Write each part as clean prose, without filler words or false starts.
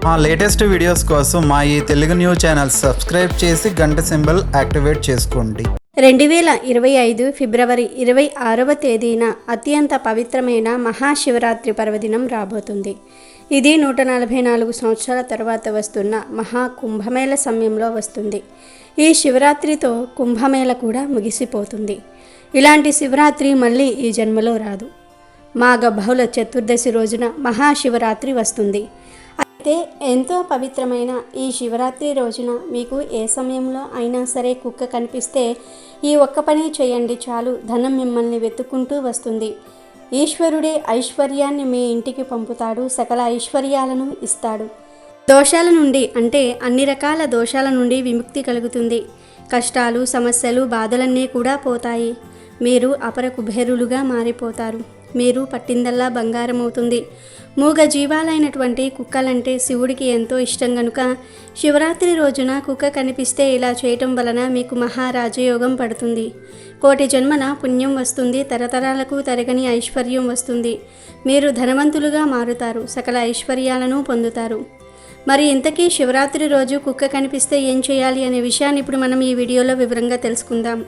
మా latest videos కోసం మా ఈ తెలుగు న్యూస్ ఛానల్ సబ్స్క్రైబ్ చేసి గంట సింబల్ యాక్టివేట్ చేసుకోండి. 2025 ఫిబ్రవరి 26వ తేదీన అత్యంత పవిత్రమైన మహాశివరాత్రి పర్వదినం రాబోతుంది. ఇది 144 సంవత్సరాల తర్వాత వస్తున్న మహాకుంభమేళ సమయంలో వస్తుంది. ఈ శివరాత్రితో కుంభమేళ కూడా ముగిసిపోతుంది. ఇలాంటి శివరాత్రి మళ్ళీ ఈ జన్మలో రాదు. మాఘ బహుళ చతుర్దశి రోజున మహాశివరాత్రి వస్తుంది. అయితే ఎంతో పవిత్రమైన ఈ శివరాత్రి రోజున మీకు ఏ సమయంలో అయినా సరే కుక్క కనిపిస్తే ఈ ఒక్క పని చేయండి చాలు, ధనం మిమ్మల్ని వెతుక్కుంటూ వస్తుంది. ఈశ్వరుడే ఐశ్వర్యాన్ని మీ ఇంటికి పంపుతాడు, సకల ఐశ్వర్యాలను ఇస్తాడు. దోషాల నుండి అంటే అన్ని రకాల దోషాల నుండి విముక్తి కలుగుతుంది. కష్టాలు, సమస్యలు, బాధలన్నీ కూడా పోతాయి. మీరు అపర కుబేరులుగా మారిపోతారు. మీరు పట్టిందల్లా బంగారం అవుతుంది. మూగ జీవాలైనటువంటి కుక్కలంటే శివుడికి ఎంతో ఇష్టం గనుక శివరాత్రి రోజున కుక్క కనిపిస్తే ఇలా చేయటం వలన మీకు మహారాజయోగం పడుతుంది. కోటి జన్మన పుణ్యం వస్తుంది. తరతరాలకు తరగని ఐశ్వర్యం వస్తుంది. మీరు ధనవంతులుగా మారుతారు. సకల ఐశ్వర్యాలను పొందుతారు. మరి ఇంతకీ శివరాత్రి రోజు కుక్క కనిపిస్తే ఏం చేయాలి అనే విషయాన్ని ఇప్పుడు మనం ఈ వీడియోలో వివరంగా తెలుసుకుందాం.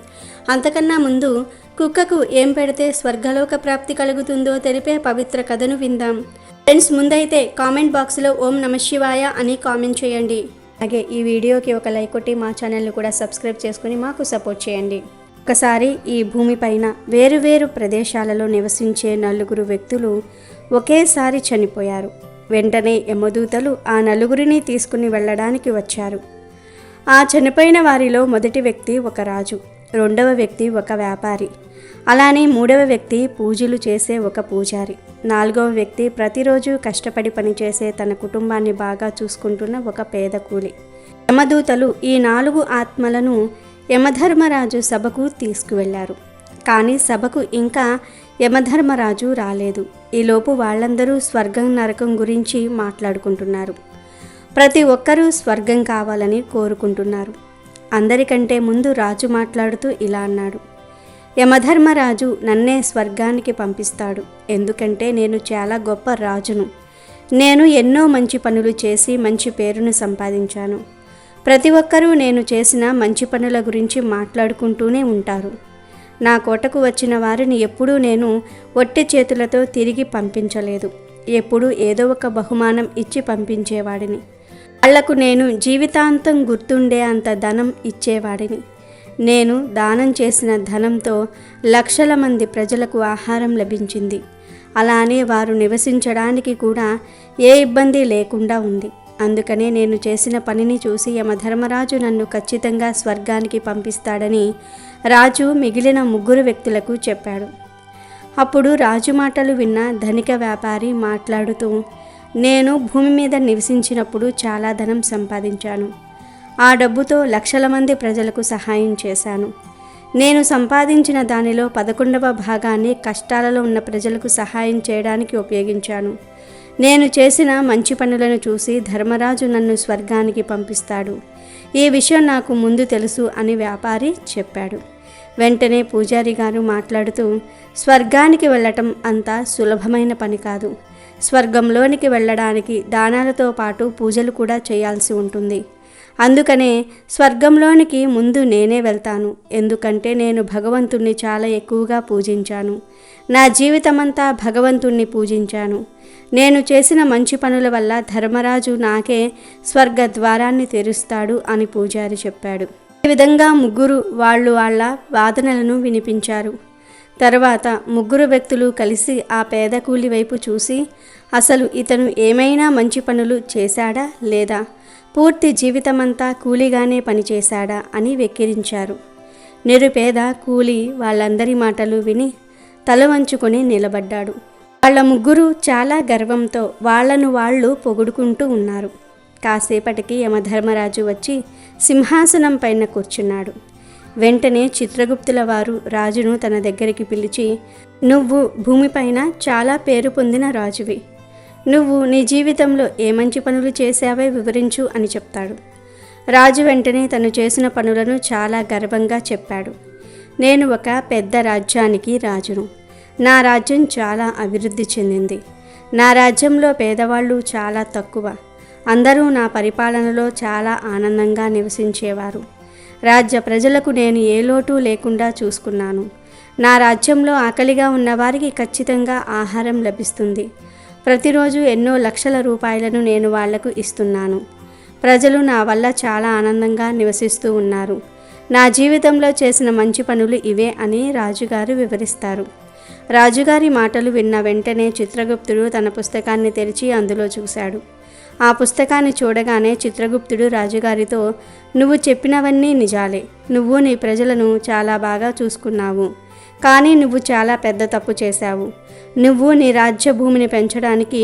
అంతకన్నా ముందు కుక్కకు ఏం పెడితే స్వర్గలోక ప్రాప్తి కలుగుతుందో తెలిపే పవిత్ర కథను విందాం. ఫ్రెండ్స్, ముందైతే కామెంట్ బాక్స్లో ఓం నమః శివాయ అని కామెంట్ చేయండి. అలాగే ఈ వీడియోకి ఒక లైక్ కొట్టి మా ఛానల్ని కూడా సబ్స్క్రైబ్ చేసుకుని మాకు సపోర్ట్ చేయండి. ఒకసారి ఈ భూమిపైన వేరువేరు ప్రదేశాలలో నివసించే 4 వ్యక్తులు ఒకేసారి చనిపోయారు. వెంటనే యమదూతలు ఆ 4 తీసుకుని వెళ్ళడానికి వచ్చారు. ఆ చనిపోయిన వారిలో మొదటి వ్యక్తి ఒక రాజు, 2వ వ్యక్తి ఒక వ్యాపారి, అలానే 3వ వ్యక్తి పూజలు చేసే ఒక పూజారి, 4వ వ్యక్తి ప్రతిరోజు కష్టపడి పనిచేసే తన కుటుంబాన్ని బాగా చూసుకుంటున్న ఒక పేద కూలి. యమదూతలు ఈ 4 ఆత్మలను యమధర్మరాజు సభకు తీసుకువెళ్లారు. కానీ సభకు ఇంకా యమధర్మరాజు రాలేదు. ఈలోపు వాళ్ళందరూ స్వర్గం నరకం గురించి మాట్లాడుకుంటున్నారు. ప్రతి ఒక్కరూ స్వర్గం కావాలని కోరుకుంటున్నారు. అందరికంటే ముందు రాజు మాట్లాడుతూ ఇలా అన్నాడు: యమధర్మరాజు నన్నే స్వర్గానికి పంపిస్తాడు. ఎందుకంటే నేను చాలా గొప్ప రాజును. నేను ఎన్నో మంచి పనులు చేసి మంచి పేరును సంపాదించాను. ప్రతి ఒక్కరూ నేను చేసిన మంచి పనుల గురించి మాట్లాడుకుంటూనే ఉంటారు. నా కోటకు వచ్చిన వారిని ఎప్పుడూ నేను ఒట్టి చేతులతో తిరిగి పంపించలేదు. ఎప్పుడూ ఏదో ఒక బహుమానం ఇచ్చి పంపించేవాడిని. వాళ్లకు నేను జీవితాంతం గుర్తుండే అంత ధనం ఇచ్చేవాడిని. నేను దానం చేసిన ధనంతో లక్షల మంది ప్రజలకు ఆహారం లభించింది. అలానే వారు నివసించడానికి కూడా ఏ ఇబ్బంది లేకుండా ఉంది. అందుకనే నేను చేసిన పనిని చూసి యమధర్మరాజు నన్ను ఖచ్చితంగా స్వర్గానికి పంపిస్తాడని రాజు మిగిలిన 3 వ్యక్తులకు చెప్పాడు. అప్పుడు రాజు మాటలు విన్న ధనిక వ్యాపారి మాట్లాడుతూ, నేను భూమి మీద నివసించినప్పుడు చాలా ధనం సంపాదించాను. ఆ డబ్బుతో లక్షల మంది ప్రజలకు సహాయం చేశాను. నేను సంపాదించిన దానిలో 11వ భాగాన్ని కష్టాలలో ఉన్న ప్రజలకు సహాయం చేయడానికి ఉపయోగించాను. నేను చేసిన మంచి పనులను చూసి ధర్మరాజు నన్ను స్వర్గానికి పంపిస్తాడు. ఈ విషయం నాకు ముందు తెలుసు అని వ్యాపారి చెప్పాడు. వెంటనే పూజారి గారు మాట్లాడుతూ, స్వర్గానికి వెళ్ళటం అంత సులభమైన పని కాదు. స్వర్గంలోనికి వెళ్ళడానికి దానాలతో పాటు పూజలు కూడా చేయాల్సి ఉంటుంది. అందుకనే స్వర్గంలోనికి ముందు నేనే వెళ్తాను. ఎందుకంటే నేను భగవంతుణ్ణి చాలా ఎక్కువగా పూజించాను. నా జీవితమంతా భగవంతుణ్ణి పూజించాను. నేను చేసిన మంచి పనుల వల్ల ధర్మరాజు నాకే స్వర్గ ద్వారాన్ని తెరుస్తాడు అని పూజారి చెప్పాడు. ఈ విధంగా 3 వాళ్ళ వాదనలను వినిపించారు. తర్వాత 3 వ్యక్తులు కలిసి ఆ పేద కూలి వైపు చూసి, అసలు ఇతను ఏమైనా మంచి పనులు చేశాడా లేదా, పూర్తి జీవితమంతా కూలిగానే పనిచేశాడా అని వెక్కిరించారు. నిరుపేద కూలి వాళ్ళందరి మాటలు విని తల వంచుకొని నిలబడ్డాడు. వాళ్ళ 3 చాలా గర్వంతో వాళ్ళను వాళ్ళు పొగుడుకుంటూ ఉన్నారు. కాసేపటికి యమధర్మరాజు వచ్చి సింహాసనం పైన కూర్చున్నాడు. వెంటనే చిత్రగుప్తుల వారు రాజును తన దగ్గరికి పిలిచి, నువ్వు భూమిపైన చాలా పేరు పొందిన రాజువి. నువ్వు నీ జీవితంలో ఏ మంచి పనులు చేశావో వివరించు అని చెప్తాడు. రాజు వెంటనే తను చేసిన పనులను చాలా గర్వంగా చెప్పాడు. నేను ఒక పెద్ద రాజ్యానికి రాజును. నా రాజ్యం చాలా అభివృద్ధి చెందింది. నా రాజ్యంలో పేదవాళ్ళు చాలా తక్కువ. అందరూ నా పరిపాలనలో చాలా ఆనందంగా నివసించేవారు. రాజ్య ప్రజలకు నేను ఏ లోటు లేకుండా చూసుకున్నాను. నా రాజ్యంలో ఆకలిగా ఉన్నవారికి ఖచ్చితంగా ఆహారం లభిస్తుంది. ప్రతిరోజు ఎన్నో లక్షల రూపాయలను నేను వాళ్లకు ఇస్తున్నాను. ప్రజలు నా వల్ల చాలా ఆనందంగా నివసిస్తూ ఉన్నారు. నా జీవితంలో చేసిన మంచి పనులు ఇవే అని రాజుగారు వివరిస్తారు. రాజుగారి మాటలు విన్న వెంటనే చిత్రగుప్తుడు తన పుస్తకాన్ని తెరిచి అందులో చూశాడు. ఆ పుస్తకాన్ని చూడగానే చిత్రగుప్తుడు రాజుగారితో, నువ్వు చెప్పినవన్నీ నిజాలే. నువ్వు నీ ప్రజలను చాలా బాగా చూసుకున్నావు. కానీ నువ్వు చాలా పెద్ద తప్పు చేశావు. నువ్వు నీ రాజ్య భూమిని పెంచడానికి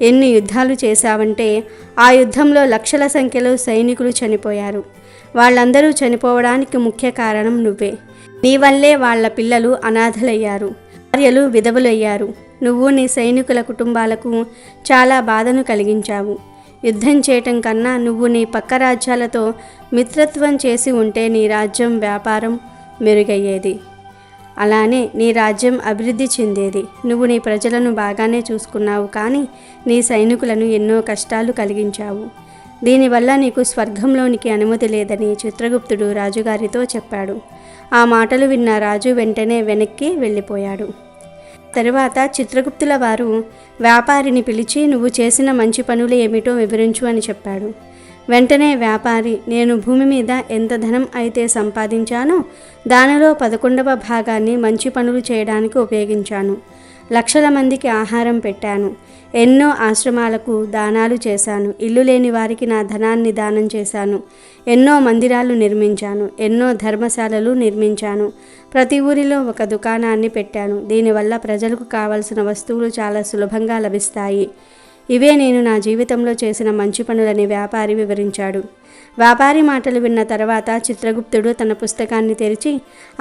ఎన్ని యుద్ధాలు చేశావంటే ఆ యుద్ధంలో లక్షల సంఖ్యలో సైనికులు చనిపోయారు. వాళ్ళందరూ చనిపోవడానికి ముఖ్య కారణం నువ్వే. నీ వల్లే వాళ్ళ పిల్లలు అనాథలయ్యారు, భార్యలు విధవులయ్యారు. నువ్వు నీ సైనికుల కుటుంబాలకు చాలా బాధను కలిగించావు. యుద్ధం చేయటం కన్నా నువ్వు నీ పక్క రాజ్యాలతో మిత్రత్వం చేసి ఉంటే నీ రాజ్యం వ్యాపారం మెరుగయ్యేది. అలానే నీ రాజ్యం అభివృద్ధి చెందేది. నువ్వు నీ ప్రజలను బాగానే చూసుకున్నావు, కానీ నీ సైనికులను ఎన్నో కష్టాలు కలిగించావు. దీనివల్ల నీకు స్వర్గంలోనికి అనుమతి లేదని చిత్రగుప్తుడు రాజుగారితో చెప్పాడు. ఆ మాటలు విన్న రాజు వెంటనే వెనక్కి వెళ్ళిపోయాడు. తరువాత చిత్రగుప్తుల వారు వ్యాపారిని పిలిచి, నువ్వు చేసిన మంచి పనులు ఏమిటో వివరించు అని చెప్పాడు. వెంటనే వ్యాపారి, నేను భూమి మీద ఎంత ధనం అయితే సంపాదించానో దానిలో 11వ భాగాన్ని మంచి పనులు చేయడానికి ఉపయోగించాను. లక్షల మందికి ఆహారం పెట్టాను. ఎన్నో ఆశ్రమాలకు దానాలు చేశాను. ఇల్లు లేని వారికి నా ధనాన్ని దానం చేశాను. ఎన్నో మందిరాలు నిర్మించాను. ఎన్నో ధర్మశాలలు నిర్మించాను. ప్రతి ఊరిలో ఒక దుకాణాన్ని పెట్టాను. దీనివల్ల ప్రజలకు కావలసిన వస్తువులు చాలా సులభంగా లభిస్తాయి. ఇవే నేను నా జీవితంలో చేసిన మంచి పనులని వ్యాపారి వివరించాడు. వ్యాపారి మాటలు విన్న తర్వాత చిత్రగుప్తుడు తన పుస్తకాన్ని తెరిచి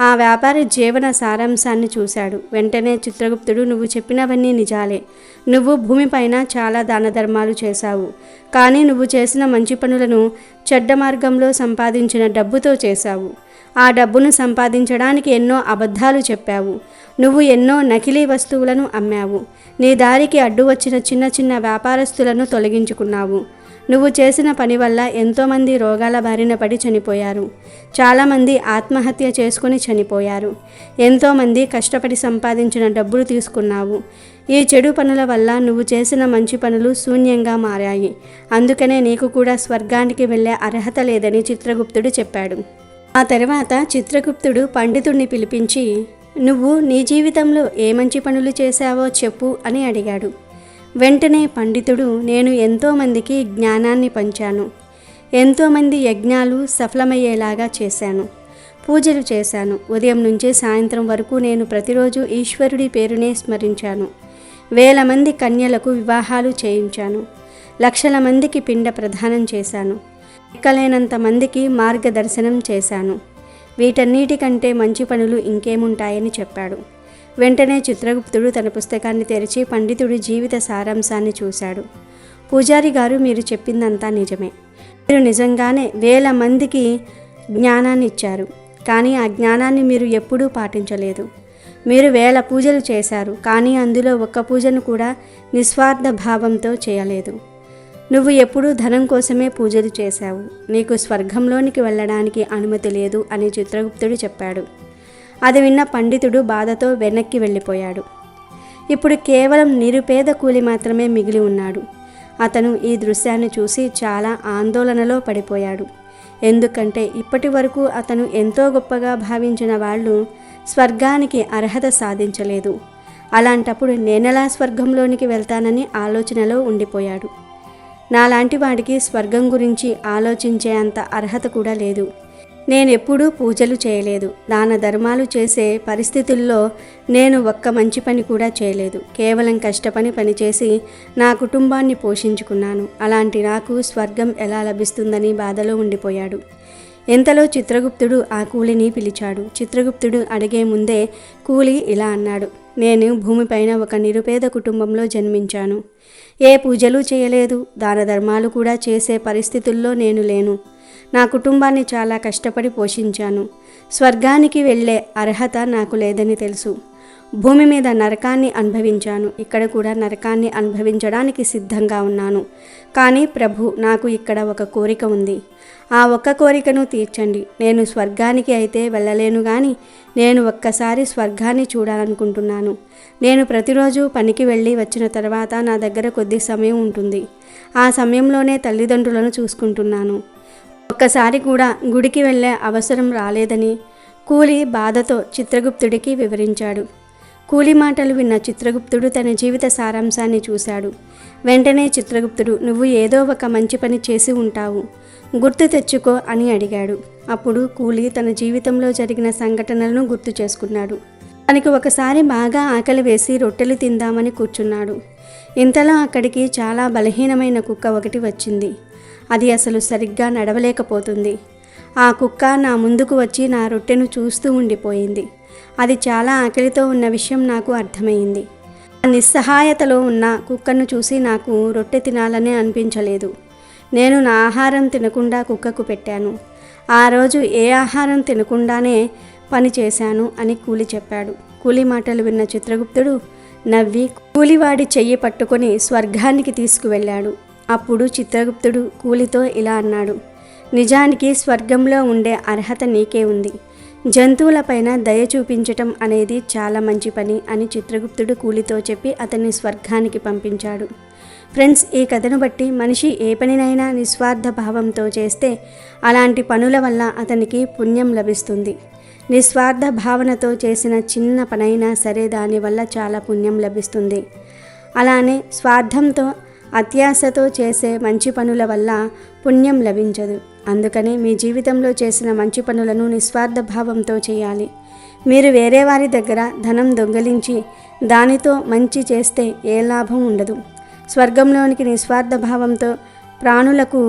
ఆ వ్యాపారి జీవన సారాంశాన్ని చూశాడు. వెంటనే చిత్రగుప్తుడు, నువ్వు చెప్పినవన్నీ నిజాలే. నువ్వు భూమిపైన చాలా దాన ధర్మాలు చేశావు. కానీ నువ్వు చేసిన మంచి పనులను చెడ్డ మార్గంలో సంపాదించిన డబ్బుతో చేశావు. ఆ డబ్బును సంపాదించడానికి ఎన్నో అబద్ధాలు చెప్పావు. నువ్వు ఎన్నో నకిలీ వస్తువులను అమ్మావు. నీ దారికి అడ్డు వచ్చిన చిన్న చిన్న వ్యాపారస్తులను తొలగించుకున్నావు. నువ్వు చేసిన పని వల్ల ఎంతోమంది రోగాల బారిన పడి చనిపోయారు. చాలామంది ఆత్మహత్య చేసుకుని చనిపోయారు. ఎంతోమంది కష్టపడి సంపాదించిన డబ్బులు తీసుకున్నావు. ఈ చెడు పనుల వల్ల నువ్వు చేసిన మంచి పనులు శూన్యంగా మారాయి. అందుకనే నీకు కూడా స్వర్గానికి వెళ్ళే అర్హత లేదని చిత్రగుప్తుడు చెప్పాడు. ఆ తర్వాత చిత్రగుప్తుడు పండితుడిని పిలిపించి, నువ్వు నీ జీవితంలో ఏ మంచి పనులు చేశావో చెప్పు అని అడిగాడు. వెంటనే పండితుడు, నేను ఎంతోమందికి జ్ఞానాన్ని పంచాను. ఎంతోమంది యజ్ఞాలు సఫలమయ్యేలాగా చేశాను. పూజలు చేశాను. ఉదయం నుంచి సాయంత్రం వరకు నేను ప్రతిరోజు ఈశ్వరుడి పేరునే స్మరించాను. 1000 మంది కన్యలకు వివాహాలు చేయించాను. లక్షల మందికి పిండ ప్రదానం చేశాను. ఎక్కలేనంత మందికి మార్గదర్శనం చేశాను. వీటన్నిటికంటే మంచి పనులు ఇంకేముంటాయని చెప్పాడు. వెంటనే చిత్రగుప్తుడు తన పుస్తకాన్ని తెరిచి పండితుడి జీవిత సారాంశాన్ని చూశాడు. పూజారి గారు, మీరు చెప్పిందంతా నిజమే. మీరు నిజంగానే 1000 మందికి జ్ఞానాన్ని ఇచ్చారు. కానీ ఆ జ్ఞానాన్ని మీరు ఎప్పుడూ పాటించలేదు. మీరు 1000 పూజలు చేశారు, కానీ అందులో ఒక్క పూజను కూడా నిస్వార్థ భావంతో చేయలేదు. నువ్వు ఎప్పుడూ ధనం కోసమే పూజలు చేశావు. నీకు స్వర్గంలోనికి వెళ్ళడానికి అనుమతి లేదు అని చిత్రగుప్తుడు చెప్పాడు. అది విన్న పండితుడు బాధతో వెనక్కి వెళ్ళిపోయాడు. ఇప్పుడు కేవలం నిరుపేద కూలి మాత్రమే మిగిలి ఉన్నాడు. అతను ఈ దృశ్యాన్ని చూసి చాలా ఆందోళనలో పడిపోయాడు. ఎందుకంటే ఇప్పటి వరకు అతను ఎంతో గొప్పగా భావించిన వాళ్ళు స్వర్గానికి అర్హత సాధించలేదు. అలాంటప్పుడు నేనెలా స్వర్గంలోనికి వెళ్తానని ఆలోచనలో ఉండిపోయాడు. నాలాంటి వాడికి స్వర్గం గురించి ఆలోచించే అంత అర్హత కూడా లేదు. నేనెప్పుడూ పూజలు చేయలేదు. దాన ధర్మాలు చేసే పరిస్థితుల్లో నేను ఒక్క మంచి పని కూడా చేయలేదు. కేవలం కష్టపడి పనిచేసి నా కుటుంబాన్ని పోషించుకున్నాను. అలాంటి నాకు స్వర్గం ఎలా లభిస్తుందని బాధలో ఉండిపోయాడు. ఎంతలో చిత్రగుప్తుడు ఆ కూలిని పిలిచాడు. చిత్రగుప్తుడు అడిగే ముందే కూలి ఇలా అన్నాడు, నేను భూమిపైన ఒక నిరుపేద కుటుంబంలో జన్మించాను. ఏ పూజలు చేయలేదు. దాన ధర్మాలు కూడా చేసే పరిస్థితుల్లో నేను లేను. నా కుటుంబాన్ని చాలా కష్టపడి పోషించాను. స్వర్గానికి వెళ్ళే అర్హత నాకు లేదని తెలుసు. భూమి మీద నరకాన్ని అనుభవించాను, ఇక్కడ కూడా నరకాన్ని అనుభవించడానికి సిద్ధంగా ఉన్నాను. కానీ ప్రభు, నాకు ఇక్కడ ఒక కోరిక ఉంది. ఆ ఒక్క కోరికను తీర్చండి. నేను స్వర్గానికి అయితే వెళ్ళలేను, కానీ నేను ఒక్కసారి స్వర్గాన్ని చూడాలనుకుంటున్నాను. నేను ప్రతిరోజు పనికి వెళ్ళి వచ్చిన తర్వాత నా దగ్గర కొద్ది సమయం ఉంటుంది. ఆ సమయంలోనే తల్లిదండ్రులను చూసుకుంటున్నాను. ఒక్కసారి కూడా గుడికి వెళ్ళే అవసరం రాలేదని కూలి బాధతో చిత్రగుప్తుడికి వివరించాడు. కూలి మాటలు విన్న చిత్రగుప్తుడు తన జీవిత సారాంశాన్ని చూశాడు. వెంటనే చిత్రగుప్తుడు, నువ్వు ఏదో ఒక మంచి పని చేసి ఉంటావు, గుర్తు తెచ్చుకో అని అడిగాడు. అప్పుడు కూలి తన జీవితంలో జరిగిన సంఘటనలను గుర్తు చేసుకున్నాడు. తనకి ఒకసారి బాగా ఆకలి వేసి రొట్టెలు తిందామని కూర్చున్నాడు. ఇంతలో అక్కడికి చాలా బలహీనమైన కుక్క ఒకటి వచ్చింది. అది అసలు సరిగ్గా నడవలేకపోతుంది. ఆ కుక్క నా ముందుకు వచ్చి నా రొట్టెను చూస్తూ ఉండిపోయింది. అది చాలా ఆకలితో ఉన్న విషయం నాకు అర్థమైంది. ఆ నిస్సహాయతలో ఉన్న కుక్కను చూసి నాకు రొట్టె తినాలని అనిపించలేదు. నేను నా ఆహారం తినకుండా కుక్కకు పెట్టాను. ఆ రోజు ఏ ఆహారం తినకుండానే పని చేశాను అని కూలి చెప్పాడు. కూలి మాటలు విన్న చిత్రగుప్తుడు నవ్వి కూలివాడి చెయ్యి పట్టుకొని స్వర్గానికి తీసుకువెళ్ళాడు. అప్పుడు చిత్రగుప్తుడు కూలితో ఇలా అన్నాడు, నిజానికి స్వర్గంలో ఉండే అర్హత నీకే ఉంది. జంతువులపైన దయ చూపించటం అనేది చాలా మంచి పని అని చిత్రగుప్తుడు కూలితో చెప్పి అతన్ని స్వర్గానికి పంపించాడు. ఫ్రెండ్స్, ఈ కథను బట్టి మనిషి ఏ పనినైనా నిస్వార్థ భావంతో చేస్తే అలాంటి పనుల వల్ల అతనికి పుణ్యం లభిస్తుంది. నిస్వార్థ భావనతో చేసిన చిన్న పనైనా సరే దానివల్ల చాలా పుణ్యం లభిస్తుంది. అలానే స్వార్థంతో అత్యాశతో చేసే మంచి పనుల వల్ల పుణ్యం లభించదు. అందుకనే మీ జీవితంలో చేసిన మంచి పనులను నిస్వార్థ భావంతో చేయాలి. మీరు వేరే వారి దగ్గర ధనం దొంగిలించి దానితో మంచి చేస్తే ఏ లాభం ఉండదు. స్వర్గంలోనికి నిస్వార్థ భావంతో ప్రాణులకు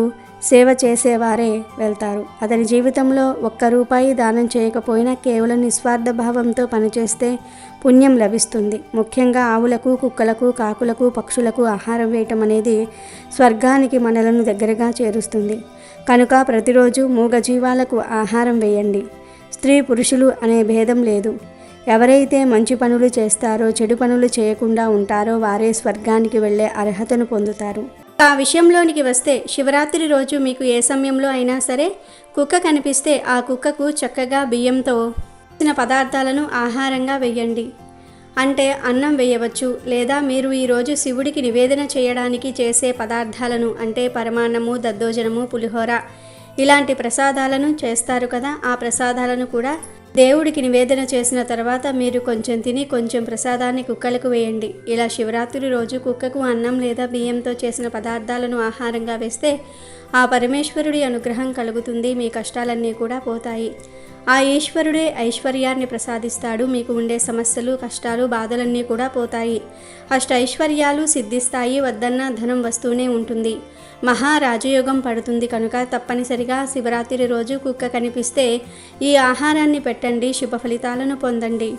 సేవ చేసేవారే వెళ్తారు. అతని జీవితంలో ₹1 దానం చేయకపోయినా కేవలం నిస్వార్థ భావంతో పనిచేస్తే పుణ్యం లభిస్తుంది. ముఖ్యంగా ఆవులకు, కుక్కలకు, కాకులకు, పక్షులకు ఆహారం వేయటం అనేది స్వర్గానికి మనలను దగ్గరగా చేరుస్తుంది. కనుక ప్రతిరోజు మూగజీవాలకు ఆహారం వేయండి. స్త్రీ పురుషులు అనే భేదం లేదు. ఎవరైతే మంచి పనులు చేస్తారో, చెడు పనులు చేయకుండా ఉంటారో వారే స్వర్గానికి వెళ్ళే అర్హతను పొందుతారు. ఆ విషయంలోనికి వస్తే, శివరాత్రి రోజు మీకు ఏ సమయంలో అయినా సరే కుక్క కనిపిస్తే ఆ కుక్కకు చక్కగా బియ్యంతో చేసిన పదార్థాలను ఆహారంగా వేయండి. అంటే అన్నం వేయవచ్చు, లేదా మీరు ఈరోజు శివుడికి నివేదన చేయడానికి చేసే పదార్థాలను అంటే పరమాన్నము, దద్దోజనము, పులిహోర ఇలాంటి ప్రసాదాలను చేస్తారు కదా, ఆ ప్రసాదాలను కూడా దేవుడికి నివేదన చేసిన తర్వాత మీరు కొంచెం తిని కొంచెం ప్రసాదాన్ని కుక్కలకు వేయండి. ఇలా శివరాత్రి రోజు కుక్కకు అన్నం లేదా బియ్యంతో చేసిన పదార్థాలను ఆహారంగా వేస్తే ఆ పరమేశ్వరుడి అనుగ్రహం కలుగుతుంది. మీ కష్టాలన్నీ కూడా పోతాయి. ఆ ఈశ్వరుడే ఐశ్వర్యాన్ని ప్రసాదిస్తాడు. మీకు ఉండే సమస్యలు, కష్టాలు, బాధలన్నీ కూడా పోతాయి. అష్టైశ్వర్యాలు సిద్ధిస్తాయి. వద్దన్న ధనం వస్తూనే ఉంటుంది. మహారాజయోగం పడుతుంది. కనుక తప్పనిసరిగా శివరాత్రి రోజు కుక్క కనిపిస్తే ఈ ఆహారాన్ని పెట్టండి. శుభ ఫలితాలను పొందండి.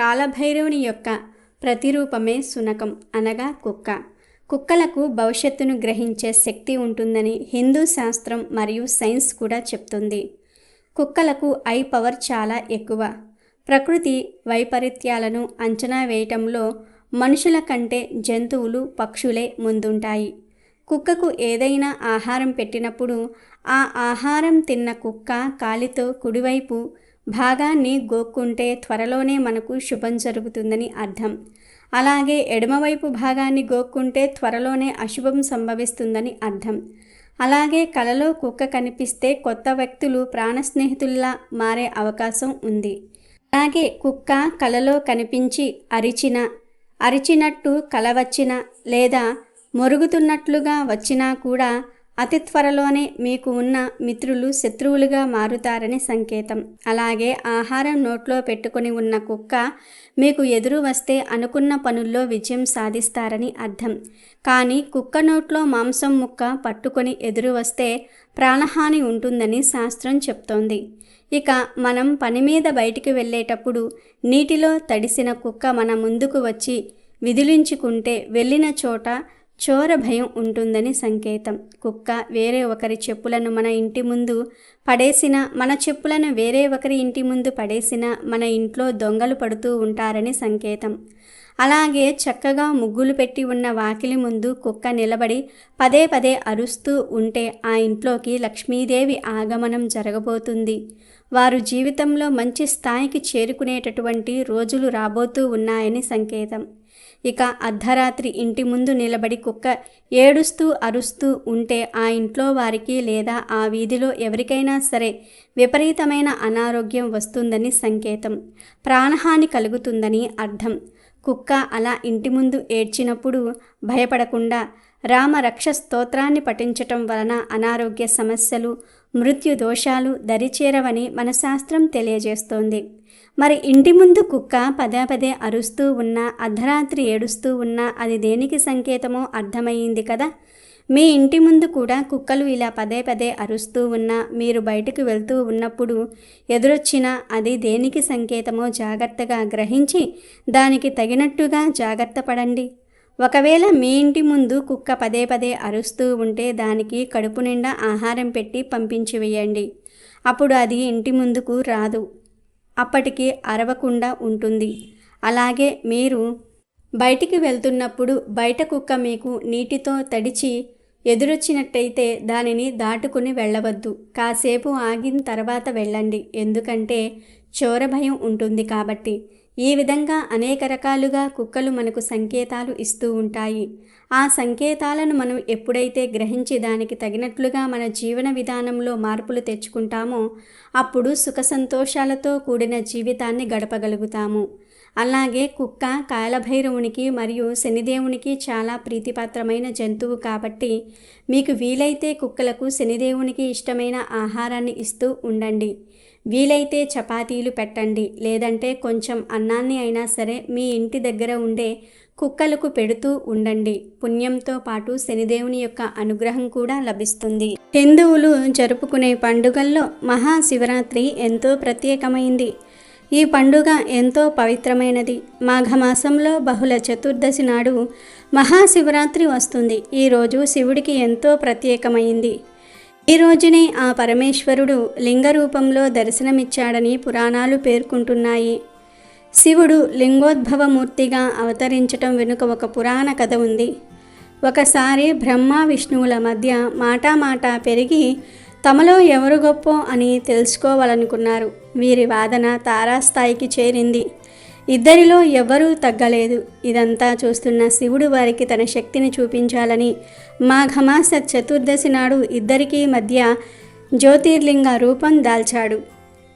కాలభైరవుని యొక్క ప్రతిరూపమే శునకం అనగా కుక్క. కుక్కలకు భవిష్యత్తును గ్రహించే శక్తి ఉంటుందని హిందూ శాస్త్రం మరియు సైన్స్ కూడా చెప్తుంది. కుక్కలకు ఐ పవర్ చాలా ఎక్కువ. ప్రకృతి వైపరీత్యాలను అంచనా వేయటంలో మనుషుల కంటే జంతువులు, పక్షులే ముందుంటాయి. కుక్కకు ఏదైనా ఆహారం పెట్టినప్పుడు ఆ ఆహారం తిన్న కుక్క కాలితో కుడివైపు భాగాన్ని గోక్కుంటే త్వరలోనే మనకు శుభం జరుగుతుందని అర్థం. అలాగే ఎడమవైపు భాగాన్ని గోక్కుంటే త్వరలోనే అశుభం సంభవిస్తుందని అర్థం. అలాగే కలలో కుక్క కనిపిస్తే కొత్త వ్యక్తులు ప్రాణ స్నేహితుల్లా మారే అవకాశం ఉంది. అలాగే కుక్క కలలో కనిపించి అరిచినట్టు కల వచ్చినా లేదా మొరుగుతున్నట్లుగా వచ్చినా కూడా అతి త్వరలోనే మీకు ఉన్న మిత్రులు శత్రువులుగా మారుతారని సంకేతం. అలాగే ఆహారం నోట్లో పెట్టుకొని ఉన్న కుక్క మీకు ఎదురు వస్తే అనుకున్న పనుల్లో విజయం సాధిస్తారని అర్థం. కానీ కుక్క నోట్లో మాంసం ముక్క పట్టుకొని ఎదురు వస్తే ప్రాణహాని ఉంటుందని శాస్త్రం చెప్తోంది. ఇక మనం పని మీద బయటికి వెళ్ళేటప్పుడు నీటిలో తడిసిన కుక్క మన ముందుకు వచ్చి విదిలించుకుంటే వెళ్ళిన చోట చోర భయం ఉంటుందని సంకేతం. కుక్క వేరే ఒకరి చెప్పులను మన ఇంటి ముందు పడేసినా, మన చెప్పులను వేరే ఒకరి ఇంటి ముందు పడేసినా మన ఇంట్లో దొంగలు పడుతూ ఉంటారని సంకేతం. అలాగే చక్కగా ముగ్గులు పెట్టి ఉన్న వాకిలి ముందు కుక్క నిలబడి పదే పదే అరుస్తూ ఉంటే ఆ ఇంట్లోకి లక్ష్మీదేవి ఆగమనం జరగబోతుంది. వారు జీవితంలో మంచి స్థాయికి చేరుకునేటటువంటి రోజులు రాబోతూ ఉన్నాయని సంకేతం. ఇక అర్ధరాత్రి ఇంటి ముందు నిలబడి కుక్క ఏడుస్తూ అరుస్తూ ఉంటే ఆ ఇంట్లో వారికి లేదా ఆ వీధిలో ఎవరికైనా సరే విపరీతమైన అనారోగ్యం వస్తుందని సంకేతం. ప్రాణహాని కలుగుతుందని అర్థం. కుక్క అలా ఇంటి ముందు ఏడ్చినప్పుడు భయపడకుండా రామరక్ష స్తోత్రాన్ని పఠించటం వలన అనారోగ్య సమస్యలు, మృత్యు దోషాలు దరిచేరవని మన శాస్త్రం తెలియజేస్తోంది. మరి ఇంటి ముందు కుక్క పదే పదే అరుస్తూ ఉన్నా, అర్ధరాత్రి ఏడుస్తూ ఉన్నా అది దేనికి సంకేతమో అర్థమయ్యింది కదా. మీ ఇంటి ముందు కూడా కుక్కలు ఇలా పదే పదే అరుస్తూ ఉన్నా, మీరు బయటకు వెళ్తూ ఉన్నప్పుడు ఎదురొచ్చినా అది దేనికి సంకేతమో జాగ్రత్తగా గ్రహించి దానికి తగినట్టుగా జాగ్రత్త పడండి. ఒకవేళ మీ ఇంటి ముందు కుక్క పదే పదే అరుస్తూ ఉంటే దానికి కడుపు నిండా ఆహారం పెట్టి పంపించి వేయండి. అప్పుడు అది ఇంటి ముందుకు రాదు, అప్పటికి అరవకుండా ఉంటుంది. అలాగే మీరు బయటికి వెళ్తున్నప్పుడు బయట కుక్క మీకు నీటితో తడిచి ఎదురొచ్చినట్టయితే దానిని దాటుకుని వెళ్ళవద్దు. కాసేపు ఆగిన తర్వాత వెళ్ళండి, ఎందుకంటే చోర భయం ఉంటుంది కాబట్టి. ఈ విధంగా అనేక రకాలుగా కుక్కలు మనకు సంకేతాలు ఇస్తూ ఉంటాయి. ఆ సంకేతాలను మనం ఎప్పుడైతే గ్రహించి దానికి తగినట్లుగా మన జీవన విధానంలో మార్పులు తెచ్చుకుంటామో అప్పుడు సుఖ సంతోషాలతో కూడిన జీవితాన్ని గడపగలుగుతాము. అలాగే కుక్క కాలభైరవునికి మరియు శనిదేవునికి చాలా ప్రీతిపాత్రమైన జంతువు కాబట్టి మీకు వీలైతే కుక్కలకు శనిదేవునికి ఇష్టమైన ఆహారాన్ని ఇస్తూ ఉండండి. వీలైతే చపాతీలు పెట్టండి, లేదంటే కొంచెం అన్నాన్ని అయినా సరే మీ ఇంటి దగ్గర ఉండే కుక్కలకు పెడుతూ ఉండండి. పుణ్యంతో పాటు శనిదేవుని యొక్క అనుగ్రహం కూడా లభిస్తుంది. హిందువులు జరుపుకునే పండుగల్లో మహాశివరాత్రి ఎంతో ప్రత్యేకమైంది. ఈ పండుగ ఎంతో పవిత్రమైనది. మాఘమాసంలో బహుళ చతుర్దశి నాడు మహాశివరాత్రి వస్తుంది. ఈరోజు శివుడికి ఎంతో ప్రత్యేకమైంది. ఈ రోజునే ఆ పరమేశ్వరుడు లింగ రూపంలో దర్శనమిచ్చాడని పురాణాలు పేర్కొంటున్నాయి. శివుడు లింగోద్భవమూర్తిగా అవతరించటం వెనుక ఒక పురాణ కథ ఉంది. ఒకసారి బ్రహ్మ విష్ణువుల మధ్య మాటామాట పెరిగి తమలో ఎవరు గొప్పో అని తెలుసుకోవాలనుకున్నారు. వీరి వాదన తారాస్థాయికి చేరింది. ఇద్దరిలో ఎవ్వరూ తగ్గలేదు. ఇదంతా చూస్తున్న శివుడు వారికి తన శక్తిని చూపించాలని మాఘమాస చతుర్దశి నాడు ఇద్దరికీ మధ్య జ్యోతిర్లింగ రూపం దాల్చాడు.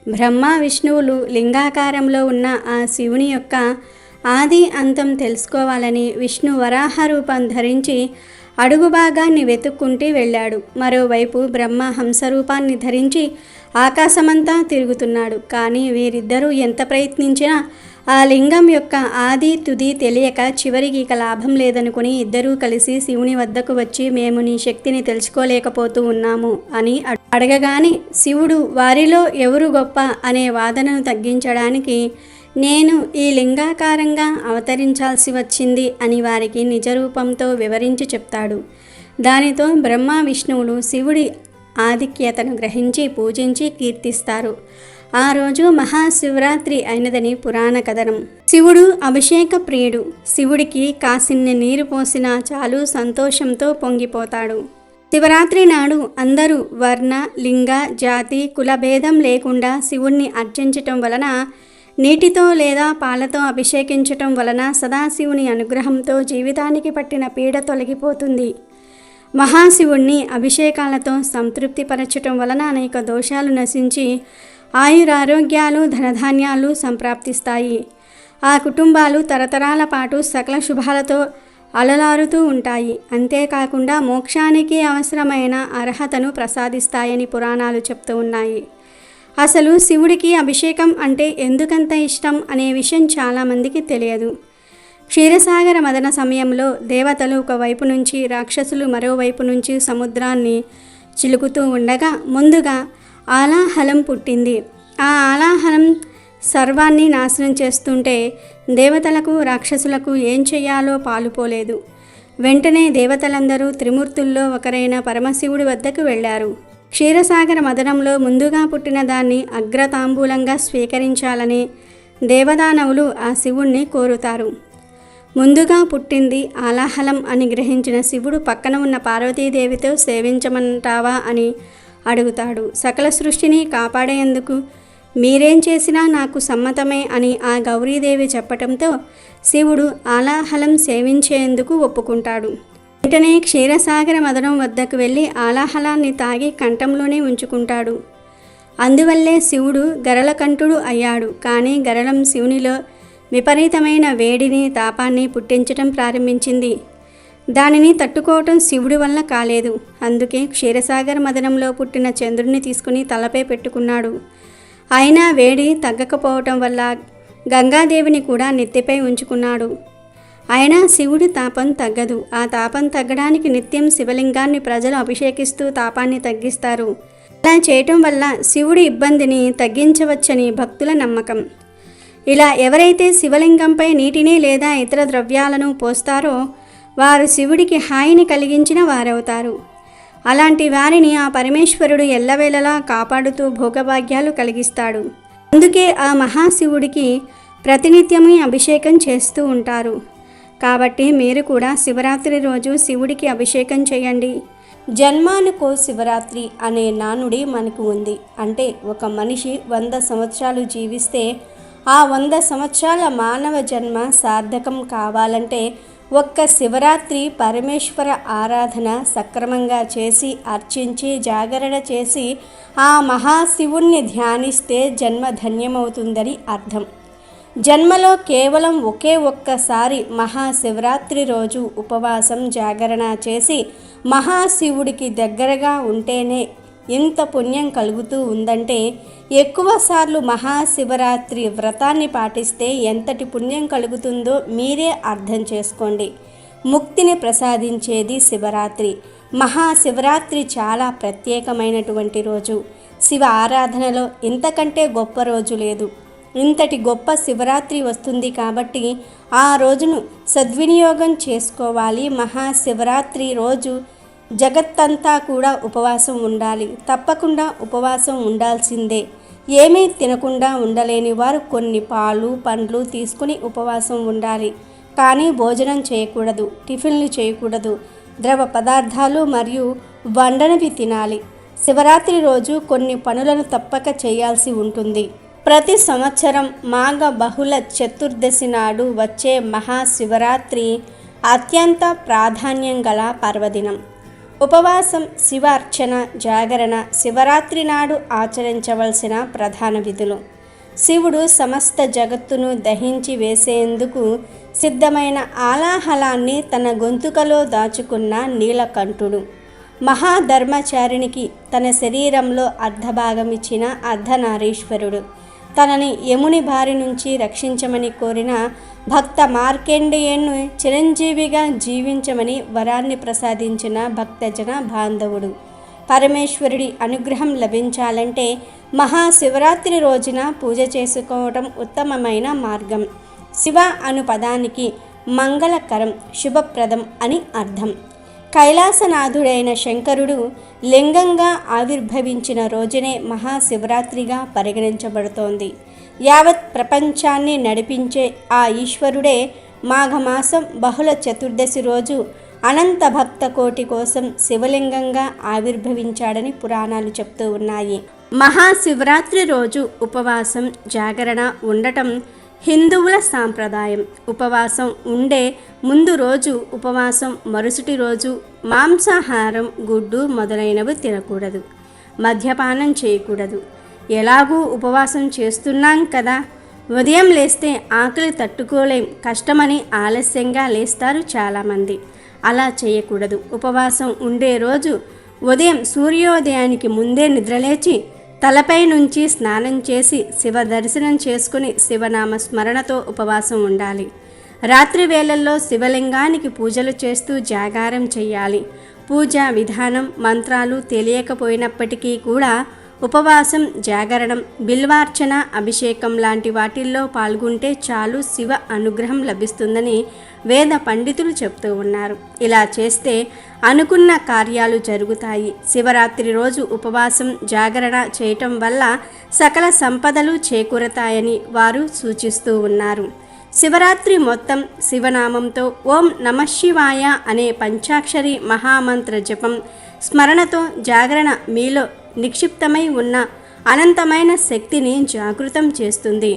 బ్రహ్మ విష్ణువులు లింగాకారంలో ఉన్న ఆ శివుని యొక్క ఆది అంతం తెలుసుకోవాలని విష్ణు వరాహ రూపం ధరించి అడుగు భాగాన్ని వెతుక్కుంటూ వెళ్ళాడు. మరోవైపు బ్రహ్మ హంసరూపాన్ని ధరించి ఆకాశమంతా తిరుగుతున్నాడు. కానీ వీరిద్దరూ ఎంత ప్రయత్నించినా ఆ లింగం యొక్క ఆది తుది తెలియక చివరికి ఇక లాభం లేదనుకుని ఇద్దరూ కలిసి శివుని వద్దకు వచ్చి మేము నీ శక్తిని తెలుసుకోలేకపోతూ ఉన్నాము అని అడగగానే శివుడు వారిలో ఎవరు గొప్ప అనే వాదనను తగ్గించడానికి నేను ఈ లింగాకారంగా అవతరించాల్సి వచ్చింది అని వారికి నిజరూపంతో వివరించి చెప్తాడు. దానితో బ్రహ్మ విష్ణువులు శివుడి ఆధిక్యతను గ్రహించి పూజించి కీర్తిస్తారు. ఆ రోజు మహాశివరాత్రి అయినదని పురాణ కథనం. శివుడు అభిషేక ప్రియుడు. శివుడికి కాసిన్ని నీరు పోసినా చాలు సంతోషంతో పొంగిపోతాడు. శివరాత్రి నాడు అందరూ వర్ణ, లింగ, జాతి, కులభేదం లేకుండా శివుణ్ణి అర్చించటం వలన, నీటితో లేదా పాలతో అభిషేకించటం వలన సదాశివుని అనుగ్రహంతో జీవితానికి పట్టిన పీడ తొలగిపోతుంది. మహాశివుణ్ణి అభిషేకాలతో సంతృప్తిపరచటం వలన అనేక దోషాలు నశించి ఆయురారోగ్యాలు ధనధాన్యాలు సంప్రాప్తిస్తాయి. ఆ కుటుంబాలు తరతరాల పాటు సకల శుభాలతో అలలారుతూ ఉంటాయి. అంతేకాకుండా మోక్షానికి అవసరమైన అర్హతను ప్రసాదిస్తాయని పురాణాలు చెప్తూ ఉన్నాయి. అసలు శివుడికి అభిషేకం అంటే ఎందుకంత ఇష్టం అనే విషయం చాలామందికి తెలియదు. క్షీరసాగర మదన సమయంలో దేవతలు ఒకవైపు నుంచి, రాక్షసులు మరోవైపు నుంచి సముద్రాన్ని చిలుకుతూ ఉండగా ముందుగా ఆలాహలం పుట్టింది. ఆ ఆలాహలం సర్వాన్ని నాశనం చేస్తుంటే దేవతలకు రాక్షసులకు ఏం చేయాలో పాలుపోలేదు. వెంటనే దేవతలందరూ త్రిమూర్తుల్లో ఒకరైన పరమశివుడి వద్దకు వెళ్ళారు. క్షీరసాగర మదనంలో ముందుగా పుట్టిన దాన్ని అగ్రతాంబూలంగా స్వీకరించాలని దేవదానవులు ఆ శివుణ్ణి కోరుతారు. ముందుగా పుట్టింది ఆలాహలం అని గ్రహించిన శివుడు పక్కన ఉన్న పార్వతీదేవితో సేవించమంటావా అని అడుగుతాడు. సకల సృష్టిని కాపాడేందుకు మీరేం చేసినా నాకు సమ్మతమే అని ఆ గౌరీదేవి చెప్పటంతో శివుడు ఆలాహలం సేవించేందుకు ఒప్పుకుంటాడు. వెంటనే క్షీరసాగర మదనం వద్దకు వెళ్ళి ఆలాహలాన్ని తాగి కంఠంలోనే ఉంచుకుంటాడు. అందువల్లే శివుడు గరళకంఠుడు అయ్యాడు. కానీ గరళం శివునిలో విపరీతమైన వేడిని తాపాన్ని పుట్టించటం ప్రారంభించింది. దానిని తట్టుకోవటం శివుడి వల్ల కాలేదు. అందుకే క్షీరసాగర మదనంలో పుట్టిన చంద్రుడిని తీసుకుని తలపై పెట్టుకున్నాడు. అయినా వేడి తగ్గకపోవటం వల్ల గంగాదేవిని కూడా నెత్తిపై ఉంచుకున్నాడు. అయినా శివుడి తాపం తగ్గదు. ఆ తాపం తగ్గడానికి నిత్యం శివలింగాన్ని ప్రజలు అభిషేకిస్తూ తాపాన్ని తగ్గిస్తారు. అలా చేయటం వల్ల శివుడి ఇబ్బందిని తగ్గించవచ్చని భక్తుల నమ్మకం. ఇలా ఎవరైతే శివలింగంపై నీటిని లేదా ఇతర ద్రవ్యాలను పోస్తారో వారు శివుడికి హాయిని కలిగించిన వారవుతారు. అలాంటి వారిని ఆ పరమేశ్వరుడు ఎల్లవేళలా కాపాడుతూ భోగభాగ్యాలు కలిగిస్తాడు. అందుకే ఆ మహాశివుడికి ప్రతినిత్యము అభిషేకం చేస్తూ ఉంటారు. కాబట్టి మీరు కూడా శివరాత్రి రోజు శివుడికి అభిషేకం చేయండి. జన్మానుకో శివరాత్రి అనే నానుడి మనకు ఉంది. అంటే ఒక మనిషి 100 సంవత్సరాలు జీవిస్తే ఆ 100 సంవత్సరాల మానవ జన్మ సార్థకం కావాలంటే ఒక్క శివరాత్రి పరమేశ్వర ఆరాధన సక్రమంగా చేసి అర్చించి జాగరణ చేసి ఆ మహాశివుణ్ణి ధ్యానిస్తే జన్మ ధన్యమవుతుందని అర్థం. జన్మలో కేవలం ఒక్కసారి మహాశివరాత్రి రోజు ఉపవాసం జాగరణ చేసి మహాశివుడికి దగ్గరగా ఉంటేనే ఎంత పుణ్యం కలుగుతూ ఉందంటే ఎక్కువసార్లు మహాశివరాత్రి వ్రతాన్ని పాటిస్తే ఎంతటి పుణ్యం కలుగుతుందో మీరే అర్థం చేసుకోండి. ముక్తిని ప్రసాదించేది శివరాత్రి. మహాశివరాత్రి చాలా ప్రత్యేకమైనటువంటి రోజు. శివ ఆరాధనలో ఇంతకంటే గొప్ప రోజు లేదు. ఇంతటి గొప్ప శివరాత్రి వస్తుంది కాబట్టి ఆ రోజును సద్వినియోగం చేసుకోవాలి. మహాశివరాత్రి రోజు జగత్తంతా కూడా ఉపవాసం ఉండాలి. తప్పకుండా ఉపవాసం ఉండాల్సిందే. ఏమీ తినకుండా ఉండలేని వారు కొన్ని పాలు పండ్లు తీసుకుని ఉపవాసం ఉండాలి. కానీ భోజనం చేయకూడదు, టిఫిన్లు చేయకూడదు. ద్రవ పదార్థాలు మరియు వండనివి తినాలి. శివరాత్రి రోజు కొన్ని పనులను తప్పక చేయాల్సి ఉంటుంది. ప్రతి సంవత్సరం మాఘ బహుళ చతుర్దశి నాడు వచ్చే మహాశివరాత్రి అత్యంత ప్రాధాన్యం గల పర్వదినం. ఉపవాసం, శివార్చన, జాగరణ శివరాత్రి నాడు ఆచరించవలసిన ప్రధాన విధులు. శివుడు సమస్త జగత్తును దహించి వేసేందుకు సిద్ధమైన ఆలాహలాన్ని తన గొంతుకలో దాచుకున్న నీలకంఠుడు. మహాధర్మచారినికి తన శరీరంలో అర్ధభాగం ఇచ్చిన అర్ధనారీశ్వరుడు. తనని యముని బారి నుంచి రక్షించమని కోరిన భక్త మార్కండేయుని చిరంజీవిగా జీవించమని వరాన్ని ప్రసాదించిన భక్తజన బాంధవుడు. పరమేశ్వరుడి అనుగ్రహం లభించాలంటే మహాశివరాత్రి రోజున పూజ చేసుకోవడం ఉత్తమమైన మార్గం. శివ అను పదానికి మంగళకరం, శుభప్రదం అని అర్థం. కైలాసనాథుడైన శంకరుడు లింగంగా ఆవిర్భవించిన రోజునే మహాశివరాత్రిగా పరిగణించబడుతోంది. యావత్ ప్రపంచాన్ని నడిపించే ఆ ఈశ్వరుడే మాఘమాసం బహుళ చతుర్దశి రోజు అనంత భక్త కోటి కోసం శివలింగంగా ఆవిర్భవించాడని పురాణాలు చెప్తూ ఉన్నాయి. మహాశివరాత్రి రోజు ఉపవాసం, జాగరణ ఉండటం హిందువుల సాంప్రదాయం. ఉపవాసం ఉండే ముందు రోజు ఉపవాసం, మరుసటి రోజు మాంసాహారం, గుడ్డు మొదలైనవి తినకూడదు. మద్యపానం చేయకూడదు. ఎలాగూ ఉపవాసం చేస్తున్నాం కదా, ఉదయం లేస్తే ఆకలి తట్టుకోలేం, కష్టమని ఆలస్యంగా లేస్తారు చాలామంది. అలా చేయకూడదు. ఉపవాసం ఉండే రోజు ఉదయం సూర్యోదయానికి ముందే నిద్రలేచి తలపై నుంచి స్నానం చేసి శివ దర్శనం చేసుకుని శివనామ స్మరణతో ఉపవాసం ఉండాలి. రాత్రి వేళల్లో శివలింగానికి పూజలు చేస్తూ జాగారం చేయాలి. పూజా విధానం, మంత్రాలు తెలియకపోయినప్పటికీ కూడా ఉపవాసం, జాగరణం, బిల్వార్చన, అభిషేకం లాంటి వాటిల్లో పాల్గొంటే చాలు శివ అనుగ్రహం లభిస్తుందని వేద పండితులు చెప్తూ ఉన్నారు. ఇలా చేస్తే అనుకున్న కార్యాలు జరుగుతాయి. శివరాత్రి రోజు ఉపవాసం, జాగరణ చేయటం వల్ల సకల సంపదలు చేకూరతాయని వారు సూచిస్తూ ఉన్నారు. శివరాత్రి మొత్తం శివనామంతో ఓం నమఃశివాయ అనే పంచాక్షరి మహామంత్ర జపం, స్మరణతో జాగరణ మీలో నిక్షిప్తమై ఉన్న అనంతమైన శక్తిని జాగృతం చేస్తుంది.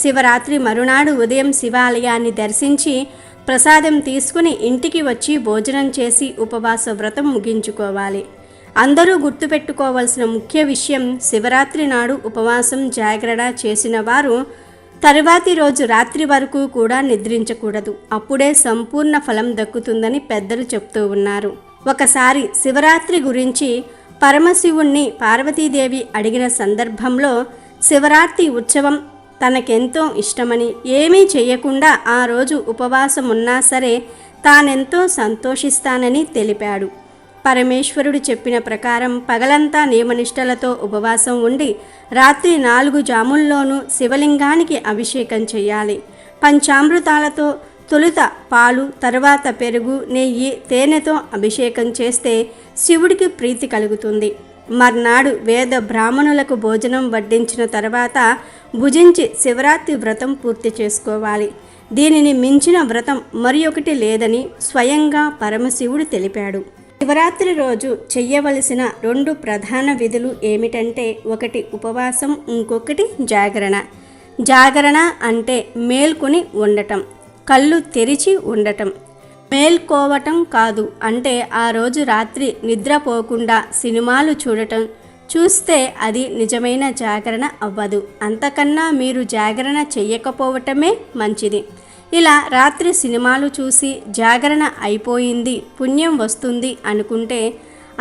శివరాత్రి మరునాడు ఉదయం శివాలయాన్ని దర్శించి ప్రసాదం తీసుకుని ఇంటికి వచ్చి భోజనం చేసి ఉపవాస వ్రతం ముగించుకోవాలి. అందరూ గుర్తుపెట్టుకోవాల్సిన ముఖ్య విషయం, శివరాత్రి నాడు ఉపవాసం, జాగరణ చేసిన వారు తరువాతి రోజు రాత్రి వరకు కూడా నిద్రించకూడదు. అప్పుడే సంపూర్ణ ఫలం దక్కుతుందని పెద్దలు చెప్తూ ఉన్నారు. ఒకసారి శివరాత్రి గురించి పరమశివుణ్ణి పార్వతీదేవి అడిగిన సందర్భంలో శివరాత్రి ఉత్సవం తనకెంతో ఇష్టమని, ఏమీ చేయకుండా ఆ రోజు ఉపవాసం ఉన్నా సరే తానెంతో సంతోషిస్తానని తెలిపాడు. పరమేశ్వరుడు చెప్పిన ప్రకారం పగలంతా నియమనిష్టలతో ఉపవాసం ఉండి రాత్రి 4 జాముల్లోనూ శివలింగానికి అభిషేకం చేయాలి. పంచామృతాలతో తొలుత పాలు, తరువాత పెరుగు, నెయ్యి, తేనెతో అభిషేకం చేస్తే శివుడికి ప్రీతి కలుగుతుంది. మర్నాడు వేద బ్రాహ్మణులకు భోజనం వడ్డించిన తర్వాత భుజించి శివరాత్రి వ్రతం పూర్తి చేసుకోవాలి. దీనిని మించిన వ్రతం మరి ఒకటి లేదని స్వయంగా పరమశివుడు తెలిపాడు. శివరాత్రి రోజు చెయ్యవలసిన 2 ప్రధాన విధులు ఏమిటంటే, ఒకటి ఉపవాసం, ఇంకొకటి జాగరణ. జాగరణ అంటే మేల్కొని ఉండటం, కళ్ళు తెరిచి ఉండటం. మేల్కోవటం కాదు, అంటే ఆ రోజు రాత్రి నిద్రపోకుండా సినిమాలు చూడటం. చూస్తే అది నిజమైన జాగరణ అవ్వదు. అంతకన్నా మీరు జాగరణ చెయ్యకపోవటమే మంచిది. ఇలా రాత్రి సినిమాలు చూసి జాగరణ అయిపోయింది, పుణ్యం వస్తుంది అనుకుంటే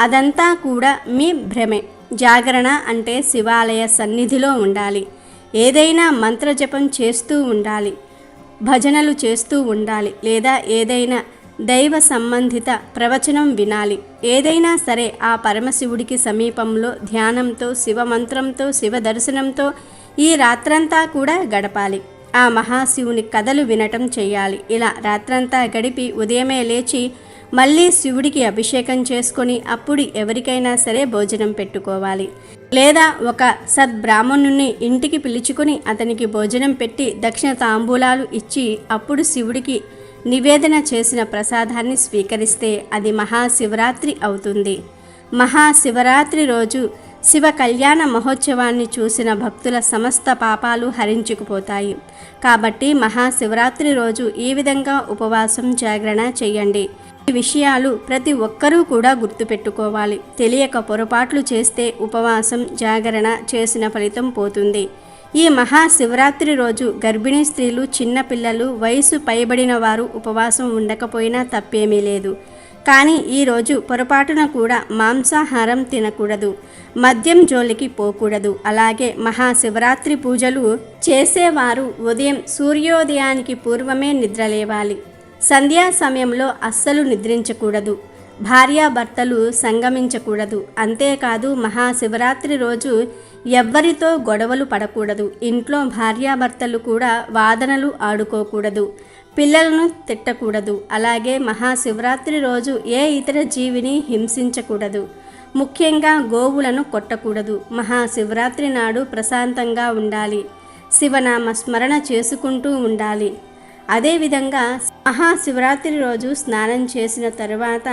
అదంతా కూడా మీ భ్రమే. జాగరణ అంటే శివాలయ సన్నిధిలో ఉండాలి, ఏదైనా మంత్రజపం చేస్తూ ఉండాలి, భజనలు చేస్తూ ఉండాలి, లేదా ఏదైనా దైవ సంబంధిత ప్రవచనం వినాలి. ఏదైనా సరే ఆ పరమశివుడికి సమీపంలో ధ్యానంతో, శివమంత్రంతో, శివ దర్శనంతో ఈ రాత్రంతా కూడా గడపాలి. ఆ మహాశివుని కథలు వినటం చేయాలి. ఇలా రాత్రంతా గడిపి ఉదయమే లేచి మళ్ళీ శివుడికి అభిషేకం చేసుకొని అప్పుడు ఎవరికైనా సరే భోజనం పెట్టుకోవాలి. లేదా ఒక సద్బ్రాహ్మణుని ఇంటికి పిలుచుకొని అతనికి భోజనం పెట్టి దక్షిణ తాంబూలాలు ఇచ్చి అప్పుడు శివుడికి నివేదన చేసిన ప్రసాదాన్ని స్వీకరిస్తే అది మహాశివరాత్రి అవుతుంది. మహాశివరాత్రి రోజు శివ కళ్యాణ మహోత్సవాన్ని చూసిన భక్తుల సమస్త పాపాలు హరించుకుపోతాయి. కాబట్టి మహాశివరాత్రి రోజు ఈ విధంగా ఉపవాసం, జాగరణ చేయండి. ఈ విషయాలు ప్రతి ఒక్కరూ కూడా గుర్తుపెట్టుకోవాలి. తెలియక పొరపాట్లు చేస్తే ఉపవాసం, జాగరణ చేసిన ఫలితం పోతుంది. ఈ మహాశివరాత్రి రోజు గర్భిణీ స్త్రీలు, చిన్నపిల్లలు, వయసు పైబడిన వారు ఉపవాసం ఉండకపోయినా తప్పేమీ లేదు. కానీ ఈరోజు పొరపాటున కూడా మాంసాహారం తినకూడదు, మద్యం జోలికి పోకూడదు. అలాగే మహాశివరాత్రి పూజలు చేసేవారు ఉదయం సూర్యోదయానికి పూర్వమే నిద్రలేవాలి. సంధ్యా సమయంలో అస్సలు నిద్రించకూడదు. భార్యాభర్తలు సంగమించకూడదు. అంతేకాదు మహాశివరాత్రి రోజు ఎవ్వరితో గొడవలు పడకూడదు. ఇంట్లో భార్యాభర్తలు కూడా వాదనలు ఆడుకోకూడదు. పిల్లలను తిట్టకూడదు. అలాగే మహాశివరాత్రి రోజు ఏ ఇతర జీవిని హింసించకూడదు. ముఖ్యంగా గోవులను కొట్టకూడదు. మహాశివరాత్రి నాడు ప్రశాంతంగా ఉండాలి. శివనామ స్మరణ చేసుకుంటూ ఉండాలి. అదేవిధంగా మహాశివరాత్రి రోజు స్నానం చేసిన తరువాత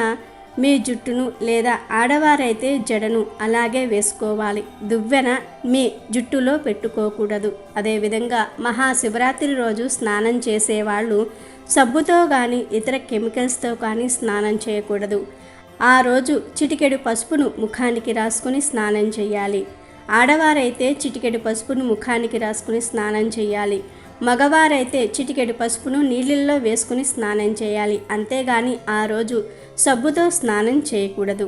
మీ జుట్టును, లేదా ఆడవారైతే జడను అలాగే వేసుకోవాలి. దువ్వెన మీ జుట్టులో పెట్టుకోకూడదు. అదేవిధంగా మహాశివరాత్రి రోజు స్నానం చేసేవాళ్ళు సబ్బుతో కానీ ఇతర కెమికల్స్తో కానీ స్నానం చేయకూడదు. ఆ రోజు చిటికెడు పసుపును ముఖానికి రాసుకుని స్నానం చేయాలి. ఆడవారైతే చిటికెడు పసుపును ముఖానికి రాసుకుని స్నానం చేయాలి. మగవారైతే చిటికెడు పసుపును నీళ్ళల్లో వేసుకుని స్నానం చేయాలి. అంతేగాని ఆ రోజు సబ్బుతో స్నానం చేయకూడదు.